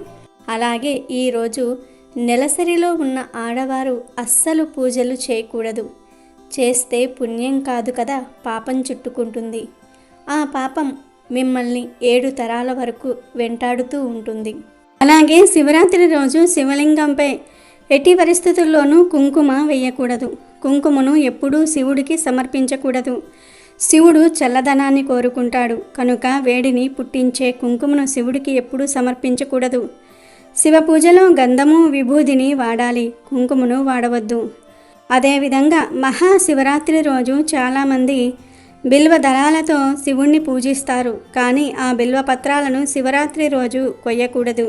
అలాగే ఈరోజు నెలసరిలో ఉన్న ఆడవారు అస్సలు పూజలు చేయకూడదు. చేస్తే పుణ్యం కాదు కదా, పాపం చుట్టుకుంటుంది. ఆ పాపం మిమ్మల్ని 7 తరాల వరకు వెంటాడుతూ ఉంటుంది. అలాగే శివరాత్రి రోజు శివలింగంపై ఎట్టి పరిస్థితుల్లోనూ కుంకుమ వేయకూడదు. కుంకుమను ఎప్పుడూ శివుడికి సమర్పించకూడదు. శివుడు చల్లదనాన్ని కోరుకుంటాడు కనుక వేడిని పుట్టించే కుంకుమను శివుడికి ఎప్పుడూ సమర్పించకూడదు. శివ పూజలో గంధము విభూదిని వాడాలి, కుంకుమను వాడవద్దు. అదేవిధంగా మహాశివరాత్రి రోజు చాలామంది బిల్వ దళాలతో శివుణ్ణి పూజిస్తారు. కానీ ఆ బిల్వ పత్రాలను శివరాత్రి రోజు కొయ్యకూడదు.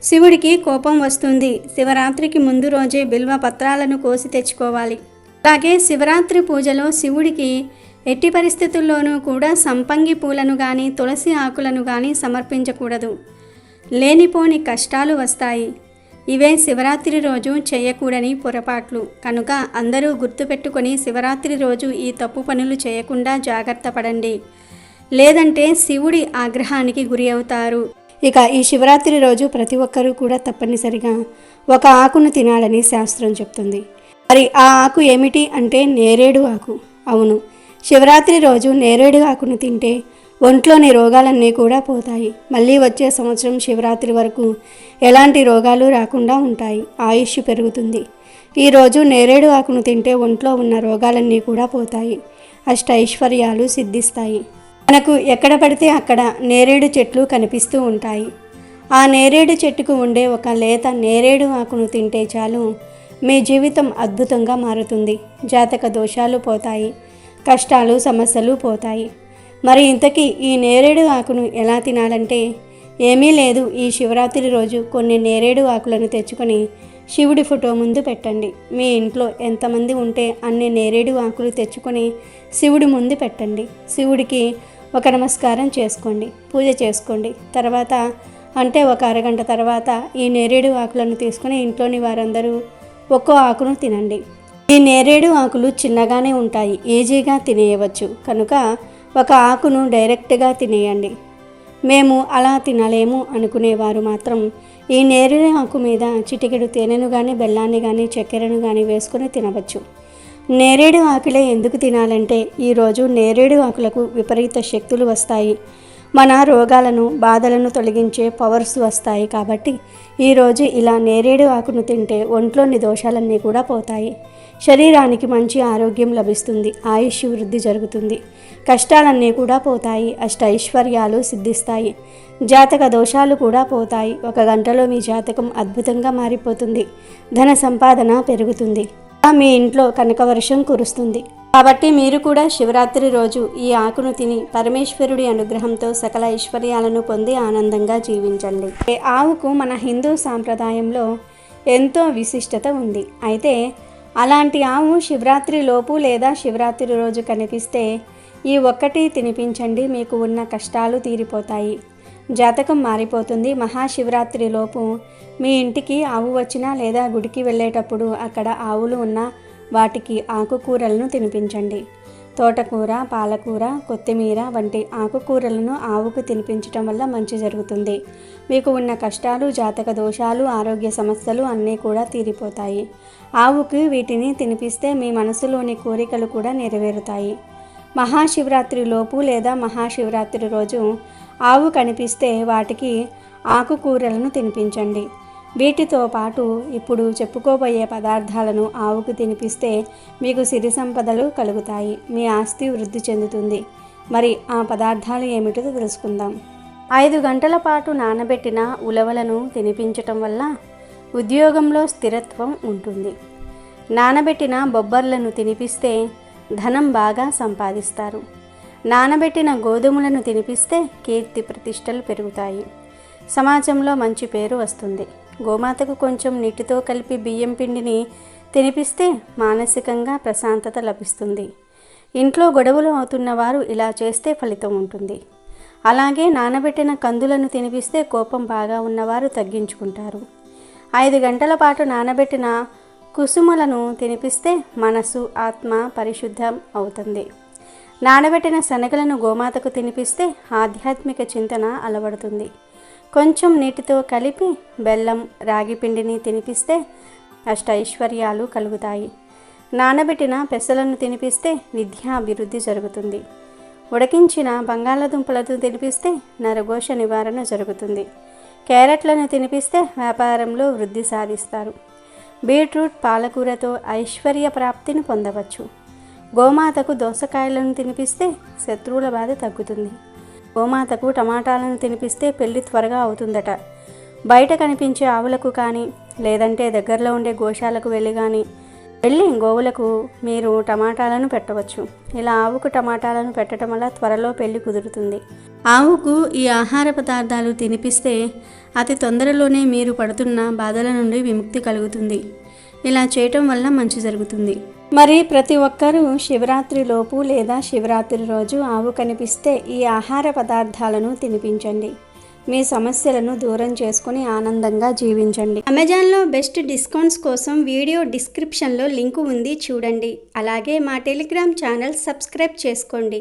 శివుడికి కోపం వస్తుంది. శివరాత్రికి ముందు రోజే బిల్వ పత్రాలను కోసి తెచ్చుకోవాలి. అలాగే శివరాత్రి పూజలో శివుడికి ఎట్టి పరిస్థితుల్లోనూ కూడా సంపంగి పూలను కానీ తులసి ఆకులను కానీ సమర్పించకూడదు. లేనిపోని కష్టాలు వస్తాయి. ఇవే శివరాత్రి రోజు చేయకూడని పొరపాట్లు కనుక అందరూ గుర్తుపెట్టుకొని శివరాత్రి రోజు ఈ తప్పు పనులు చేయకుండా జాగ్రత్త పడండి. లేదంటే శివుడి ఆగ్రహానికి గురి అవుతారు. ఇక ఈ శివరాత్రి రోజు ప్రతి ఒక్కరూ కూడా తప్పనిసరిగా ఒక ఆకును తినాలని శాస్త్రం చెప్తుంది. మరి ఆ ఆకు ఏమిటి అంటే నేరేడు ఆకు. అవును, శివరాత్రి రోజు నేరేడు ఆకును తింటే ఒంట్లోని రోగాలన్నీ కూడా పోతాయి. మళ్ళీ వచ్చే సంవత్సరం శివరాత్రి వరకు ఎలాంటి రోగాలు రాకుండా ఉంటాయి. ఆయుష్ పెరుగుతుంది. ఈరోజు నేరేడు ఆకును తింటే ఒంట్లో ఉన్న రోగాలన్నీ కూడా పోతాయి. అష్టైశ్వర్యాలు సిద్ధిస్తాయి. మనకు ఎక్కడ పడితే అక్కడ నేరేడు చెట్లు కనిపిస్తూ ఉంటాయి. ఆ నేరేడు చెట్టుకు ఉండే ఒక లేత నేరేడు ఆకును తింటే చాలు, మీ జీవితం అద్భుతంగా మారుతుంది. జాతక దోషాలు పోతాయి, కష్టాలు సమస్యలు పోతాయి. మరి ఇంతకీ ఈ నేరేడు ఆకును ఎలా తినాలంటే ఏమీ లేదు. ఈ శివరాత్రి రోజు కొన్ని నేరేడు ఆకులను తెచ్చుకొని శివుడి ఫోటో ముందు పెట్టండి. మీ ఇంట్లో ఎంతమంది ఉంటే అన్ని నేరేడు ఆకులు తెచ్చుకొని శివుడి ముందు పెట్టండి. శివుడికి ఒక నమస్కారం చేసుకోండి, పూజ చేసుకోండి. తర్వాత అంటే ఒక అరగంట తర్వాత ఈ నేరేడు ఆకులను తీసుకొని ఇంట్లోని వారందరూ ఒక్కో ఆకును తినండి. ఈ నేరేడు ఆకులు చిన్నగానే ఉంటాయి, ఈజీగా తినేయవచ్చు కనుక ఒక ఆకును డైరెక్ట్గా తినేయండి. మేము అలా తినలేము అనుకునేవారు మాత్రం ఈ నేరేడు ఆకు మీద చిటికెడు తేనెను కానీ బెల్లాన్ని కానీ చక్కెరను కానీ వేసుకొని తినవచ్చు. నేరేడు ఆకులే ఎందుకు తినాలంటే ఈరోజు నేరేడు ఆకులకు విపరీత శక్తులు వస్తాయి. మన రోగాలను బాధలను తొలగించే పవర్స్ వస్తాయి. కాబట్టి ఈరోజు ఇలా నేరేడు ఆకును తింటే ఒంట్లోని దోషాలన్నీ కూడా పోతాయి. శరీరానికి మంచి ఆరోగ్యం లభిస్తుంది. ఆయుష్ వృద్ధి జరుగుతుంది. కష్టాలన్నీ కూడా పోతాయి. అష్టైశ్వర్యాలు సిద్ధిస్తాయి. జాతక దోషాలు కూడా పోతాయి. 1 గంటలో మీ జాతకం అద్భుతంగా మారిపోతుంది. ధన సంపాదన పెరుగుతుంది. మీ ఇంట్లో కనకవర్షం కురుస్తుంది. కాబట్టి మీరు కూడా శివరాత్రి రోజు ఈ ఆకును తిని పరమేశ్వరుడి అనుగ్రహంతో సకల ఐశ్వర్యాలను పొంది ఆనందంగా జీవించండి. ఆవుకు మన హిందూ సాంప్రదాయంలో ఎంతో విశిష్టత ఉంది. అయితే అలాంటి ఆవు శివరాత్రి లోపు లేదా శివరాత్రి రోజు కనిపిస్తే ఈ ఒక్కటి తినిపించండి. మీకు ఉన్న కష్టాలు తీరిపోతాయి. జాతకం మారిపోతుంది. మహాశివరాత్రి లోపు మీ ఇంటికి ఆవు వచ్చినా లేదా గుడికి వెళ్ళేటప్పుడు అక్కడ ఆవులు ఉన్న వాటికి ఆకుకూరలను తినిపించండి. తోటకూర, పాలకూర, కొత్తిమీర వంటి ఆకుకూరలను ఆవుకు తినిపించటం వల్ల మంచి జరుగుతుంది. మీకు ఉన్న కష్టాలు, జాతక దోషాలు, ఆరోగ్య సమస్యలు అన్నీ కూడా తీరిపోతాయి. ఆవుకి వీటిని తినిపిస్తే మీ మనసులోని కోరికలు కూడా నెరవేరుతాయి. మహాశివరాత్రి లోపు లేదా మహాశివరాత్రి రోజు ఆవు కనిపిస్తే వాటికి ఆకుకూరలను తినిపించండి. వీటితో పాటు ఇప్పుడు చెప్పుకోబోయే పదార్థాలను ఆవుకు తినిపిస్తే మీకు సిరి సంపదలు కలుగుతాయి. మీ ఆస్తి వృద్ధి చెందుతుంది. మరి ఆ పదార్థాలు ఏమిటో తెలుసుకుందాం. 5 గంటల పాటు నానబెట్టిన ఉలవలను తినిపించటం వల్ల ఉద్యోగంలో స్థిరత్వం ఉంటుంది. నానబెట్టిన బొబ్బర్లను తినిపిస్తే ధనం బాగా సంపాదిస్తారు. నానబెట్టిన గోధుమలను తినిపిస్తే కీర్తి ప్రతిష్టలు పెరుగుతాయి. సమాజంలో మంచి పేరు వస్తుంది. గోమాతకు కొంచెం నీటితో కలిపి బియ్యం పిండిని తినిపిస్తే మానసికంగా ప్రశాంతత లభిస్తుంది. ఇంట్లో గొడవలు అవుతున్న వారు ఇలా చేస్తే ఫలితం ఉంటుంది. అలాగే నానబెట్టిన కందులను తినిపిస్తే కోపం బాగా ఉన్నవారు తగ్గించుకుంటారు. 5 గంటల పాటు నానబెట్టిన కుసుమలను తినిపిస్తే మనసు, ఆత్మ పరిశుద్ధం అవుతుంది. నానబెట్టిన శనగలను గోమాతకు తినిపిస్తే ఆధ్యాత్మిక చింతన అలవడుతుంది. కొంచెం నీటితో కలిపి బెల్లం, రాగి పిండిని తినిపిస్తే అష్టైశ్వర్యాలు కలుగుతాయి. నానబెట్టిన పెసలను తినిపిస్తే విద్యాభివృద్ధి జరుగుతుంది. ఉడికించిన బంగాళదుంపలను తినిపిస్తే నరఘోష నివారణ జరుగుతుంది. క్యారెట్లను తినిపిస్తే వ్యాపారంలో వృద్ధి సాధిస్తారు. బీట్రూట్ పాలకూరతో ఐశ్వర్య ప్రాప్తిని పొందవచ్చు. గోమాతకు దోసకాయలను తినిపిస్తే శత్రువుల బాధ తగ్గుతుంది. గోమాతకు టమాటాలను తినిపిస్తే పెళ్లి త్వరగా అవుతుందట. బయట కనిపించే ఆవులకు కానీ లేదంటే దగ్గరలో ఉండే గోశాలకు వెళ్ళి గోవులకు మీరు టమాటాలను పెట్టవచ్చు. ఇలా ఆవుకు టమాటాలను పెట్టడం వల్ల త్వరలో పెళ్లి కుదురుతుంది. ఆవుకు ఈ ఆహార పదార్థాలు తినిపిస్తే అతి తొందరలోనే మీరు పడుతున్న బాధల నుండి విముక్తి కలుగుతుంది. ఇలా చేయటం వల్ల మంచి జరుగుతుంది. మరి ప్రతి ఒక్కరూ శివరాత్రి లోపు లేదా శివరాత్రి రోజు ఆవు కనిపిస్తే ఈ ఆహార పదార్థాలను తినిపించండి. మీ సమస్యలను దూరం చేసుకుని ఆనందంగా జీవించండి. అమెజాన్లో బెస్ట్ డిస్కౌంట్స్ కోసం వీడియో డిస్క్రిప్షన్లో లింకు ఉంది, చూడండి. అలాగే మా టెలిగ్రామ్ ఛానల్ సబ్స్క్రైబ్ చేసుకోండి.